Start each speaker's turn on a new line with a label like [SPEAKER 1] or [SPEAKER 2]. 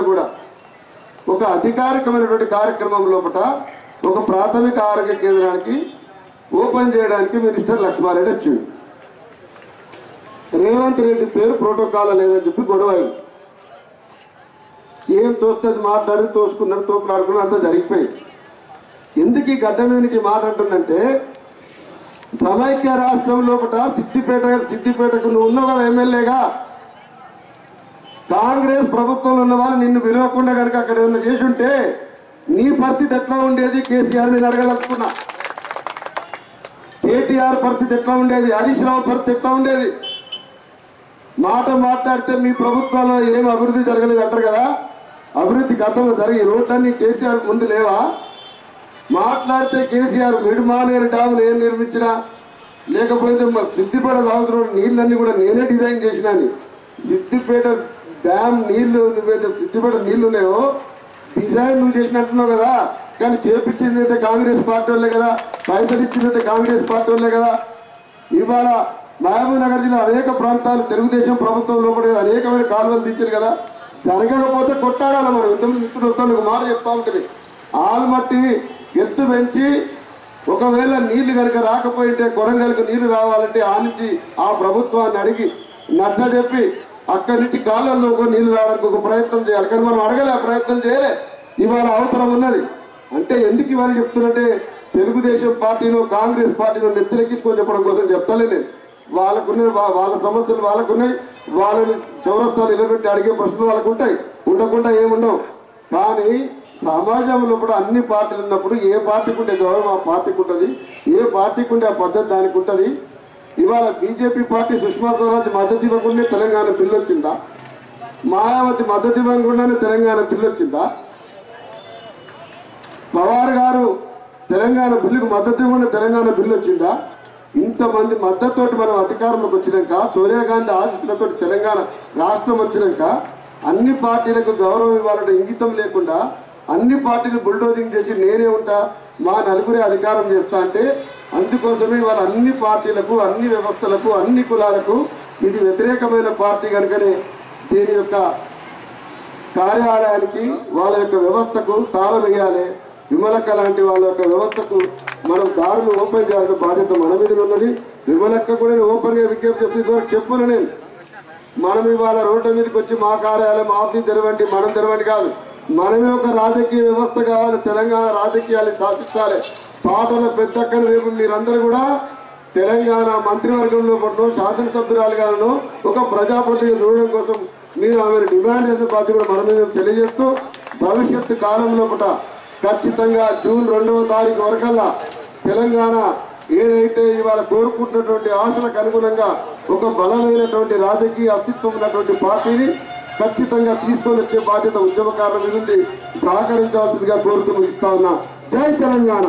[SPEAKER 1] కూడా ఒక అధికారికమైనటువంటి కార్యక్రమం లోపల ఒక ప్రాథమిక ఆరోగ్య కేంద్రానికి ఓపెన్ చేయడానికి మినిస్టర్ లక్ష్మారెడ్డి వచ్చింది. రేవంత్ రెడ్డి పేరు ప్రోటోకాల్ లేదని చెప్పి గొడవ ఏం తోస్తుంది మాట్లాడి తోసుకున్నారు, తోపులాడుకున్నారు, అంతా జరిగిపోయింది. ఎందుకు ఈ గడ్డ మీద నుంచి మాట్లాడుతుందంటే సమైక్య రాష్ట్రం లోపల సిద్దిపేటకు నువ్వు ఉన్నావు కదా ఎమ్మెల్యేగా, కాంగ్రెస్ ప్రభుత్వంలో ఉన్న వాళ్ళు నిన్ను పిలవకుండా కనుక అక్కడ ఏమన్నా చేసి ఉంటే నీ పరిస్థితి ఎట్లా ఉండేది? కేసీఆర్ నేను అడగదలుచుకున్నా. కేటీఆర్ పరిస్థితి ఎట్లా ఉండేది? హరీష్ రావు పరిస్థితి ఎట్లా ఉండేది? మాట మాట్లాడితే మీ ప్రభుత్వంలో ఏం అభివృద్ధి జరగలేదు అంటారు కదా, అభివృద్ధి గతంలో జరిగి రోడ్లన్నీ కేసీఆర్ ముందు లేవా? మాట్లాడితే కేసీఆర్ మిడుమానేరు డ్యామ్ నేను నిర్మించినా, లేకపోతే సిద్దిపేట తాగుతున్న నీళ్ళన్నీ కూడా నేనే డిజైన్ చేసినాను. సిద్దిపేట డ్యామ్ నీళ్లు నువ్వైతే సిద్దిపేట నీళ్లు ఉన్నాయో డిజైన్ నువ్వు చేసినట్టున్నావు కదా, కానీ చేపించింది అయితే కాంగ్రెస్ పార్టీ వాళ్ళే కదా, పైసలు ఇచ్చింది అయితే కాంగ్రెస్ పార్టీ వాళ్ళే కదా. ఇవాళ మహబూబ్ నగర్ జిల్లా అనేక ప్రాంతాలు తెలుగుదేశం ప్రభుత్వం లోపల అనేకమైన కాలువలు తీశారు కదా, జరగకపోతే కొట్టాడాలి. మనం ఇంతమంది మిత్రులతో ఒక మాట చెప్తా ఉంటుంది, ఆల్మట్టి ఎత్తు పెంచి ఒకవేళ నీళ్లు కనుక రాకపోయింటే కొడంగల్కు నీళ్లు రావాలంటే ఆ నుంచి ఆ ప్రభుత్వాన్ని అడిగి నచ్చ చెప్పి అక్కడి నుంచి కాలంలో ఒక నీళ్లు రావడానికి ఒక ప్రయత్నం చేయాలి. కానీ మనం అడగలే, ప్రయత్నం చేయలే. ఇవాళ అవసరం ఉన్నది అంటే ఎందుకు ఇవాళ చెప్తున్నట్టే తెలుగుదేశం పార్టీలో కాంగ్రెస్ పార్టీలో నెత్తిరెక్కించుకొని చెప్పడం కోసం చెప్తాలే నేను. వాళ్ళకున్నాయి, వాళ్ళ సమస్యలు వాళ్ళకున్నాయి, వాళ్ళని చౌరస్తాలు నిలబెట్టి అడిగే ప్రశ్నలు వాళ్ళకు ఉంటాయి, ఉండకుండా ఏముండవు. కానీ సమాజంలో కూడా అన్ని పార్టీలు ఉన్నప్పుడు ఏ పార్టీకి ఉంటే గౌరవం ఆ పార్టీకి ఉంటుంది, ఏ పార్టీకి ఉంటే ఆ పద్ధతి దానికి ఉంటుంది. ఇవాళ బీజేపీ పార్టీ సుష్మా స్వరాజ్ మద్దతు ఇవ్వకుండానే తెలంగాణ బిల్లు వచ్చిందా? మాయావతి మద్దతు ఇవ్వకుండానే తెలంగాణ బిల్లు వచ్చిందా? పవార్ గారు తెలంగాణ బిల్లుకు మద్దతు ఇవ్వకుండా తెలంగాణ బిల్లు వచ్చిందా? ఇంతమంది మద్దతుతోటి మనం అధికారంలోకి వచ్చినాక, సోనియా గాంధీ ఆశీస్సులతో తెలంగాణ రాష్ట్రం వచ్చినాక అన్ని పార్టీలకు గౌరవం ఇవ్వాలంటే ఇంగితం లేకుండా అన్ని పార్టీలు బుల్డోజింగ్ చేసి నేనే ఉంటా, మా నలుగురే అధికారం చేస్తా అంటే అందుకోసమే వాళ్ళ అన్ని పార్టీలకు, అన్ని వ్యవస్థలకు, అన్ని కులాలకు ఇది వ్యతిరేకమైన పార్టీ కనుకనే దీని యొక్క కార్యాలయానికి వాళ్ళ యొక్క వ్యవస్థకు తాళం వేయాలి. విమలక్క లాంటి వాళ్ళ యొక్క వ్యవస్థకు మనం దారులు ఓపెన్ చేయాల్సిన బాధ్యత మన మీద ఉన్నది. విమలక్క కూడా నేను ఓపెన్గా విజ్ఞప్తి చేసి చెప్పును నేను, మనం ఇవాళ రోడ్ల మీదకి వచ్చి మా కార్యాలయం ఆఫీస్ తెరవండి, మనం తెరవండి కాదు, మనమే ఒక రాజకీయ వ్యవస్థ కావాలి. తెలంగాణ రాజకీయాలు శాసిస్తాలి. పాటల పెద్దక్కని రేపు మీరందరూ కూడా తెలంగాణ మంత్రివర్గంలో పట్ల శాసనసభ్యురాలుగాను ఒక ప్రజాప్రతినిధిగా చూడడం కోసం మీరు ఆమెను డిమాండ్ చేసిన పార్టీ కూడా మన మీద తెలియజేస్తూ భవిష్యత్తు కాలంలో కూడా ఖచ్చితంగా జూన్ 2వ తారీఖు వరకల్లా తెలంగాణ ఏదైతే ఇవాళ కోరుకుంటున్నటువంటి ఆశలకు అనుగుణంగా ఒక బలమైనటువంటి రాజకీయ అస్తిత్వం ఉన్నటువంటి పార్టీని ఖచ్చితంగా తీసుకొని వచ్చే బాధ్యత ఉద్యమకారుల మీద నుండి సహకరించాల్సిందిగా కోరుతూ ముగిస్తా ఉన్నా. జై తెలంగాణ.